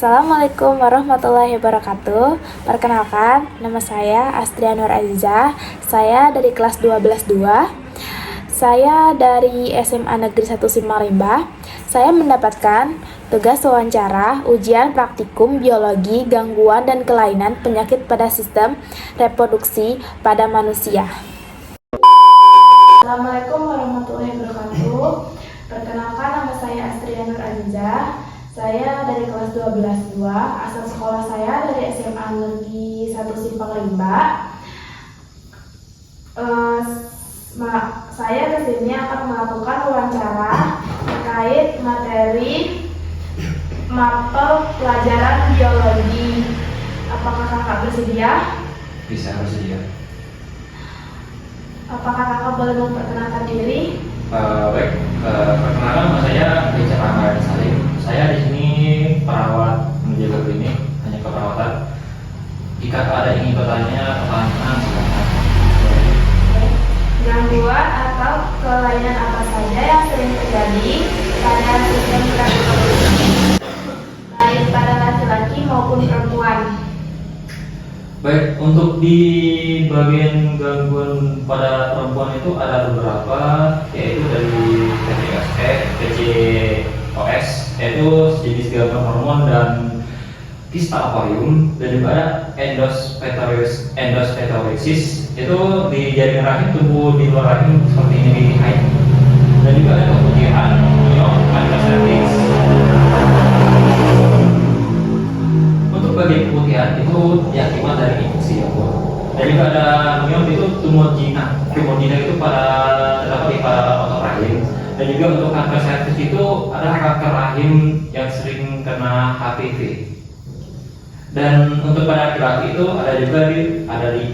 Assalamualaikum warahmatullahi wabarakatuh. Perkenalkan, nama saya Astria Nur Aziza. Saya dari kelas 12-2. Saya dari SMA Negeri 1 Simalimba. Saya mendapatkan tugas wawancara ujian praktikum biologi gangguan dan kelainan penyakit pada sistem reproduksi pada manusia. Assalamualaikum warahmatullahi wabarakatuh. Perkenalkan, nama saya Astria Nur Aziza. Saya dari kelas 12-2, asal sekolah saya dari SMA Negeri 1 Simpang Limba. Saya kesini akan melakukan wawancara terkait materi mapel pelajaran biologi. Apakah kakak bersedia? Bisa bersedia. Apakah kakak boleh memperkenalkan diri? Baik, perkenalkan nama saya Richard Ahmad Salim. Saya di sini perawat menjaga klinik, hanya keperawatan. Jika ada yang ingin bertanya, pertanyaan silakan. Gangguan atau kelainan apa saja yang sering terjadi pada sistem reproduksi, baik pada laki-laki maupun perempuan? Baik, untuk di bagian gangguan pada perempuan itu ada beberapa, yaitu dari PCOS, yaitu jenis gangguan hormon dan kista ovarium, dan juga ada endometriosis, itu di jaringan rahim, tumbuh di luar rahim seperti ini di haid, dan juga ada keputihan, myocarditis. Untuk bagian keputihan itu diakibat dari infeksi jamur. Dan juga ada myom itu tumor jinak. Tumor jinak itu terdapat pada otot rahim. Dan juga untuk kanker servis itu ada kanker rahim yang sering kena HPV. Dan untuk pada laki-laki itu ada juga di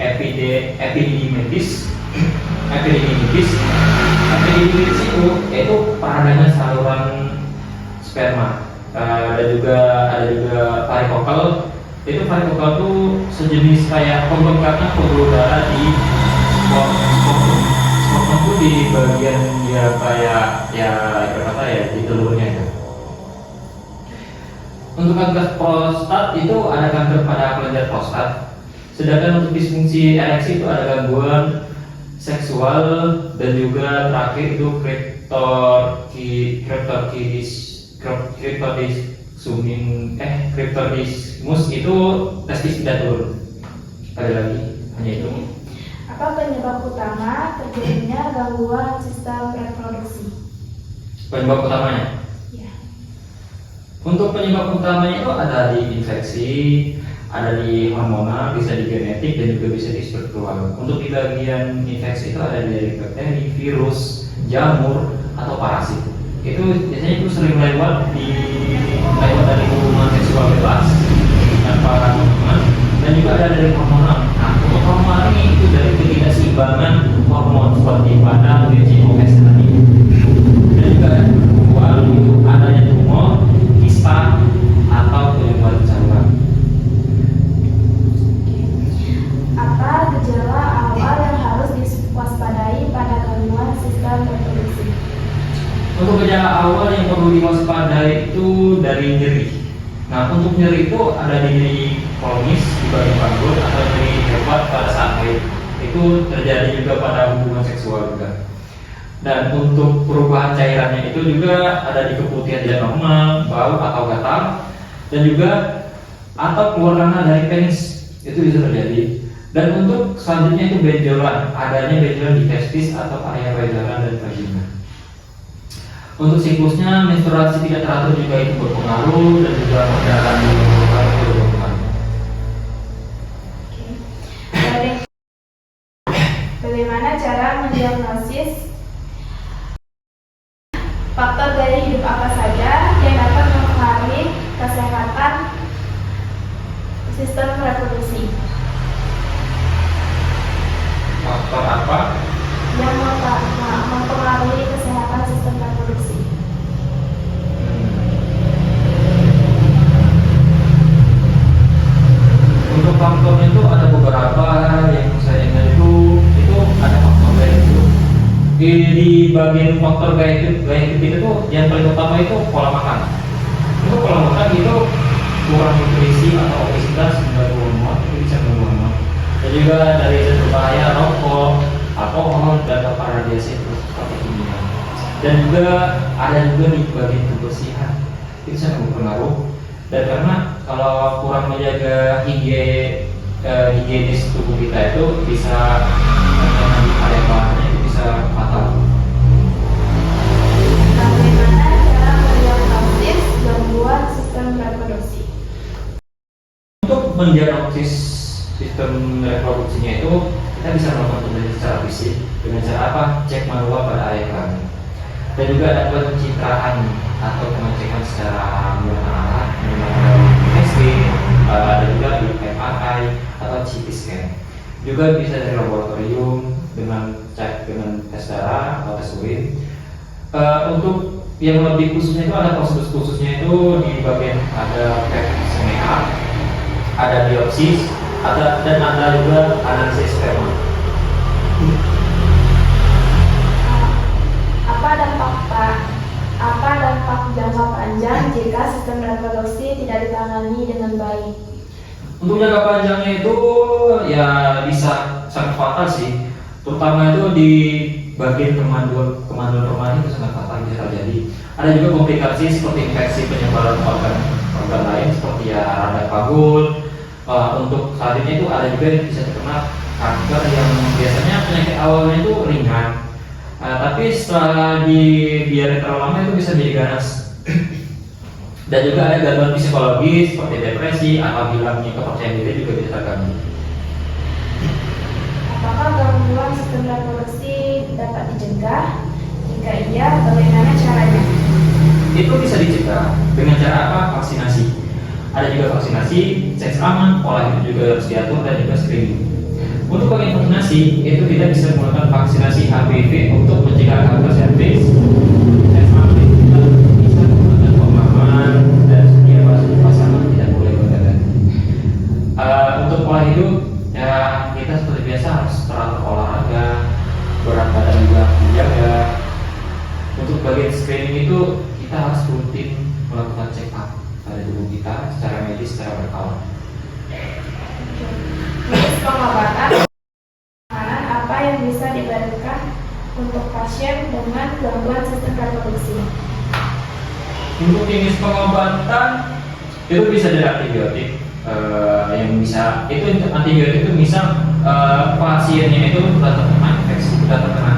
epididymitis. Epididymitis itu yaitu peradangan saluran sperma. Ada juga varikokal. Itu varikokal itu sejenis kayak pembengkakan pembuluh darah di sperma itu di bagian dia kayak di telurnya itu. Untuk kanker prostat itu ada kanker pada kelenjar prostat. Sedangkan untuk disfungsi ereksi itu ada gangguan seksual, dan juga terakhir itu cryptorchidismus itu testis tidak turun. Ada lagi, hanya itu. Apa penyebab utama terjadinya gangguan sistem reproduksi? Penyebab utamanya? Ya. Untuk penyebab utamanya itu ada di infeksi, ada di hormonal, bisa di genetik, dan juga bisa di struktural. Untuk di bagian infeksi itu ada dari bakteri, virus, jamur, atau parasit. Itu biasanya itu sering lewat dari hubungan seksual bebas tanpa hubungan, dan juga ada dari hormonal. Nah, untuk hormonal ini itu dari ketidakseimbangan hormon seperti pada PCOS tadi. Dan juga itu adanya tumor, kista, atau penyumbat saluran. Apa gejala awal yang harus diwaspadai pada gangguan sistem reproduksi? Untuk gejala awal yang perlu diwaspadai itu dari nyeri. Nah, untuk nyeri itu ada di nyeri kronis di bagian panggul atau nyeri hebat pada saat haid. Itu terjadi juga pada hubungan seksual juga. Dan untuk perubahan cairannya itu juga ada di keputihan tidak normal, bau atau gatal, dan juga atau keluar nanah dari penis, itu bisa terjadi. Dan untuk selanjutnya itu benjolan, adanya benjolan di testis atau area benjolan dan vagina. Untuk siklusnya, menstruasi tidak teratur juga itu berpengaruh, dan juga perjalanan itu berpengaruh. Bagaimana cara mendiagnosis faktor gaya hidup apa saja yang dapat mempengaruhi kesehatan sistem reproduksi? Faktor apa yang mempengaruhi kesehatan sistem reproduksi? Untuk faktornya itu ada beberapa yang saya ingat itu ada faktor gaya hidup. Di bagian faktor gaya hidup itu yang paling utama itu pola makan. Itu pola makan itu kurang juga dari zat berbahaya rokok, alkohol, dan paparan radiasi seperti kimia. Dan juga ada juga di bagian kebersihan itu sangat berpengaruh. Dan karena kalau kurang menjaga higienis tubuh kita itu bisa terkena area bahannya itu bisa fatal. Bagaimana cara mendiagnosis gangguan sistem reproduksi? Untuk mendiagnosis sistem reproduksinya itu kita bisa melakukan penelitian secara fisik dengan cara apa? Cek manual pada area kelamin. Dan juga ada pencitraan atau pengecekan secara menggunakan alat, menggunakan USG, ada juga di MRI atau CT scan. Juga bisa dari laboratorium dengan cek dengan tes darah atau tes urin. Untuk yang lebih khususnya itu ada prosedur khususnya itu di bagian ada pap smear, ada biopsi, dan ada juga analisis sperma. Apa dampak jangka panjang jika sistem reproduksi tidak ditangani dengan baik? Untuk jangka panjangnya itu ya bisa sangat fatal sih, terutama itu di bagian kemanduan remaja itu sangat fatal bisa terjadi. Ada juga komplikasi seperti infeksi penyebaran organ lain seperti ya radang panggul. Untuk saat ini itu ada juga yang bisa terkena kanker yang biasanya penyakit awalnya itu ringan, tapi setelah dibiarkan terlalu lama itu bisa jadi ganas. Dan juga ada gangguan psikologis seperti depresi atau hilangnya kepercayaan diri juga bisa terganggu. Apakah gangguan sistem reproduksi dapat dicegah? Jika iya, bagaimana caranya? Itu bisa dicegah dengan cara apa? Vaksinasi. Ada juga vaksinasi, seks aman, pola hidup juga harus diatur, dan juga screening. Untuk bagian vaksinasi, itu kita bisa menggunakan vaksinasi HPV untuk mencegah kanker serviks. Seks aman itu kita bisa menggunakan pemahaman dan setiap pasangan tidak boleh berdagang. Untuk pola hidup, ya kita seperti biasa harus teratur olahraga, berat badan juga dijaga. Untuk bagian screening itu kita harus rutin melakukan check up pada tubuh kita secara medis, secara berkala. Jenis pengobatan apa yang bisa diberikan untuk pasien dengan gangguan sistem reproduksi? Untuk jenis pengobatan itu bisa dari antibiotik, yang bisa itu antibiotik itu misal pasiennya itu sudah terkena infeksi, sudah terkena,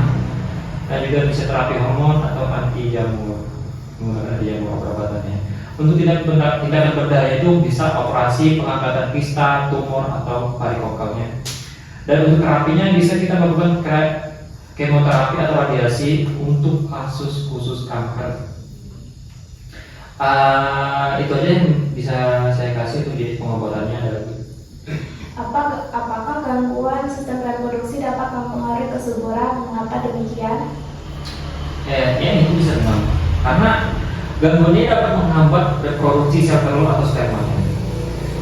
dan juga bisa terapi hormon atau anti jamur menggunakan jamur obatannya. Untuk tindakan berbahaya itu bisa operasi pengangkatan kista, tumor atau varikokelnya. Dan untuk terapinya bisa kita lakukan kemoterapi atau radiasi untuk kasus khusus kanker. Itu aja yang bisa saya kasih untuk jenis pengobatannya adalah. Apakah gangguan sistem reproduksi dapat mempengaruhi kesuburan? Mengapa demikian? Ya itu bisa memang karena gangguan ini dapat menghambat reproduksi sel telur atau spermanya,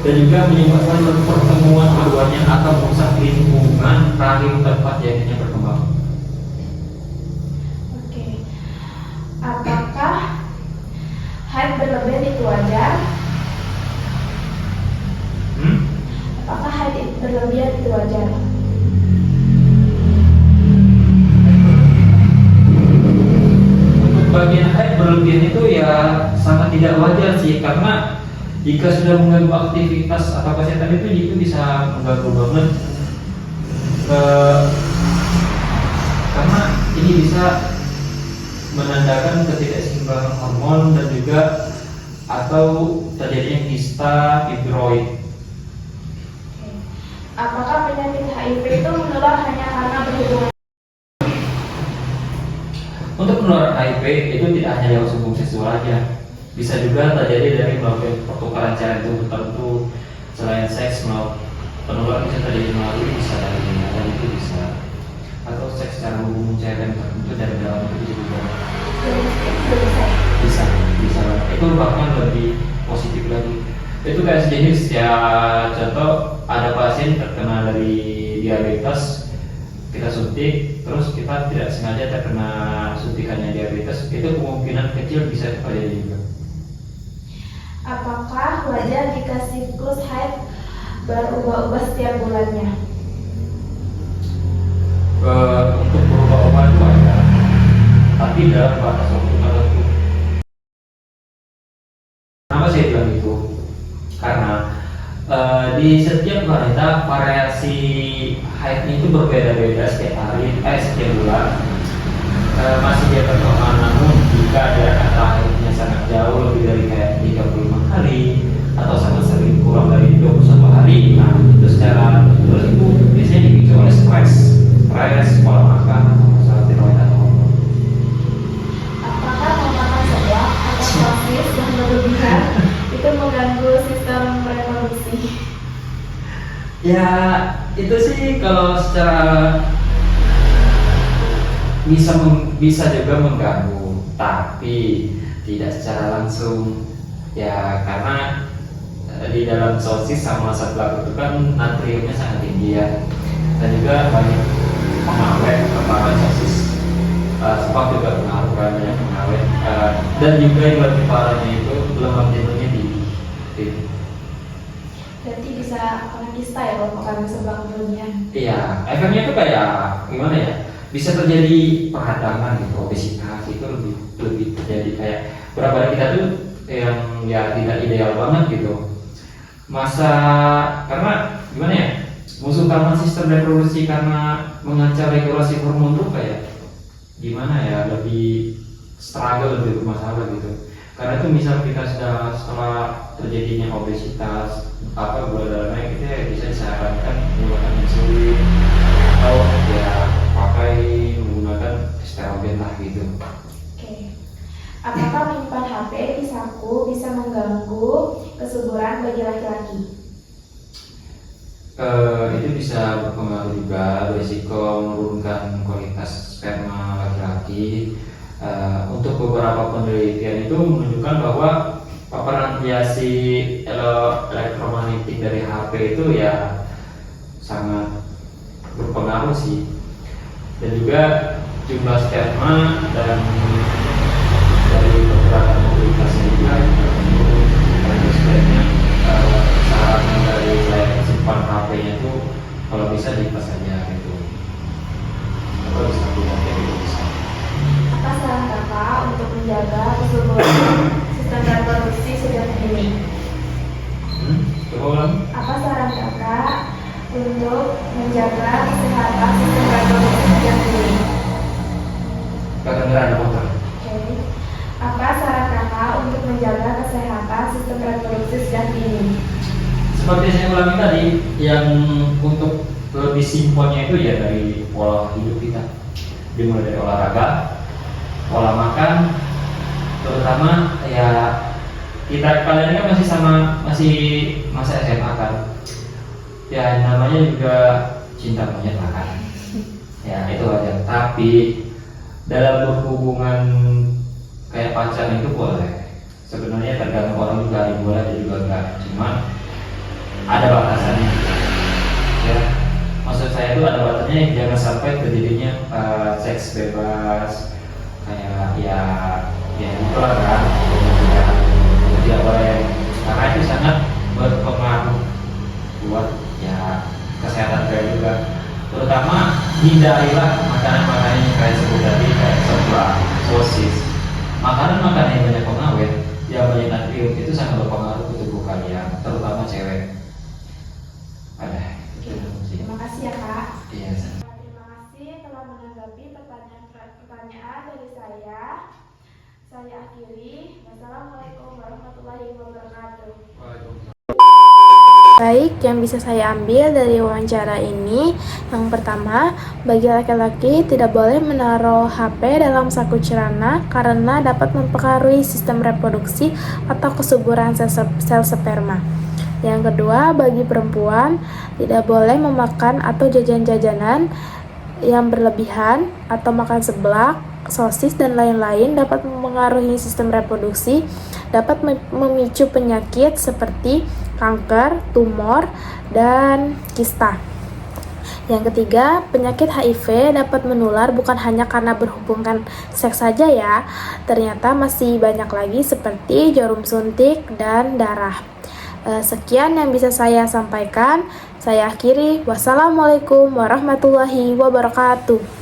dan juga menyebabkan pertemuan keduanya atau merusak lingkungan rahim tempat janinnya berkembang. Oke. Apakah haid berlebihan itu wajar? Apakah haid berlebihan itu wajar? Bagian haid berlebihan itu ya sangat tidak wajar sih, karena jika sudah mengganggu aktivitas atau kesehatan itu bisa mengganggu banget, karena ini bisa menandakan ketidakseimbangan hormon dan juga atau terjadinya kista fibroid. Apakah penyakit HIV itu menular hanya karena berhubungan? Untuk penularan HIV itu tidak hanya lewat hubungan seksual aja, bisa juga terjadi dari melalui pertukaran cairan tubuh tertentu. Selain seks, penularan bisa terjadi melalui bisa dari dan itu bisa, atau seks secara hubungan cairan tertentu dari dalam itu juga bisa. Itu bahkan lebih positif lagi. Itu kayak sejenis ya, contoh ada pasien terkena dari diabetes, kita suntik, terus kita tidak sengaja terkena suntikannya diabetes, itu kemungkinan kecil bisa terjadi juga. Apakah wajar jika siklus haid berubah-ubah setiap bulannya? untuk berubah obat itu ada, tapi dalam batas waktu tertentu. Kenapa saya bilang itu? Karena di setiap wanita variasi haidnya itu berbeda-beda setiap hari, setiap bulan. Masih di atas normal, namun jika ada haidnya sangat jauh lebih dari kayak 35 hari atau sangat sering kurang dari 21 hari, nah itu secara terus itu biasanya dipicu oleh stres, pola makan, atau masalah tiroid atau hormon. Apakah memakan seblak atau sosis yang berlebihan itu mengganggu sistem reproduksi? Ya itu sih kalau secara bisa juga mengganggu, tapi tidak secara langsung ya, karena di dalam sosis sama seblak itu kan natriumnya sangat tinggi ya, dan juga banyak pengawet kepala sosis. Seblak juga pengaruh kan, banyak pengawet, dan juga yang lebih parahnya itu lemak jenuhnya tinggi gitu. Berarti bisa kena kista ya kalau makan seblak berlebihan? Iya, efeknya itu kayak gimana ya? Bisa terjadi peradangan gitu, obesitas itu lebih terjadi kayak berat badan kita tuh yang ya tidak ideal banget gitu. Karena gimana ya? Musuh utama sistem reproduksi karena mengancam regulasi hormon tuh kayak gimana ya? Lebih struggle, lebih bermasalah gitu. Karena itu misal kita setelah terjadinya obesitas gula darah naik, kita bisa disarankan menggunakan insulin atau ya pakai menggunakan steroid lah gitu. Oke. Apakah menyimpan HP di saku bisa mengganggu kesuburan bagi laki-laki? Itu bisa berpengaruh juga, berisiko menurunkan kualitas sperma laki-laki. Untuk beberapa penelitian itu menunjukkan bahwa paparan radiasi elektromagnetik dari HP itu ya sangat berpengaruh sih, dan juga jumlah sperma dan dari pergerakan mobilitasnya juga menurun. Karena sebenarnya saran dari saya simpan HP-nya itu kalau bisa dipas saja gitu, atau bisa punya itu bisa. Apa saran kakak untuk menjaga kesuburan sistem reproduksi sejak dini? Coba ulang. Apa saran kakak untuk menjaga kesehatan sistem reproduksi sejak dini? Kedengeran motor. Oke. Apa saran kakak untuk menjaga kesehatan sistem reproduksi sejak dini? Seperti saya ulangi tadi, yang untuk lebih simpelnya itu ya dari pola hidup kita, dimulai dari olahraga, pola makan, terutama ya kita kalian kan masih masa SMA kan, ya namanya juga cinta monyet lah kan, ya itu aja. Tapi dalam berhubungan kayak pacaran itu boleh, sebenarnya tergantung orang juga, ada boleh ada juga enggak, cuman ada batasannya ya. Maksud saya itu ada batasnya, jangan sampai terjadinya seks bebas kayak ya itulah kan, tidak boleh, karena itu sangat berpengaruh buat ya kesehatan kalian juga. Terutama hindarilah makanan-makanan yang kayak sebut tadi, kayak seblak, sosis, makanan-makanan yang banyak pengawet, yang banyak natrium, itu sangat berpengaruh ke tubuh kalian, terutama cewek. Ada. Terima kasih ya kak. Iya. Terima kasih telah menanggapi pertanyaan dari saya. Saya akhiri. Wassalamualaikum warahmatullahi wabarakatuh. Baik, yang bisa saya ambil dari wawancara ini, yang pertama, bagi laki-laki tidak boleh menaruh HP dalam saku celana karena dapat mempengaruhi sistem reproduksi atau kesuburan sel sperma. Yang kedua, bagi perempuan tidak boleh memakan atau jajan-jajanan yang berlebihan atau makan seblak, sosis, dan lain-lain dapat mempengaruhi sistem reproduksi, dapat memicu penyakit seperti kanker, tumor, dan kista. Yang ketiga, penyakit HIV dapat menular bukan hanya karena berhubungan seks saja ya, ternyata masih banyak lagi seperti jarum suntik dan darah. Sekian yang bisa saya sampaikan. Saya akhiri. Wassalamualaikum warahmatullahi wabarakatuh.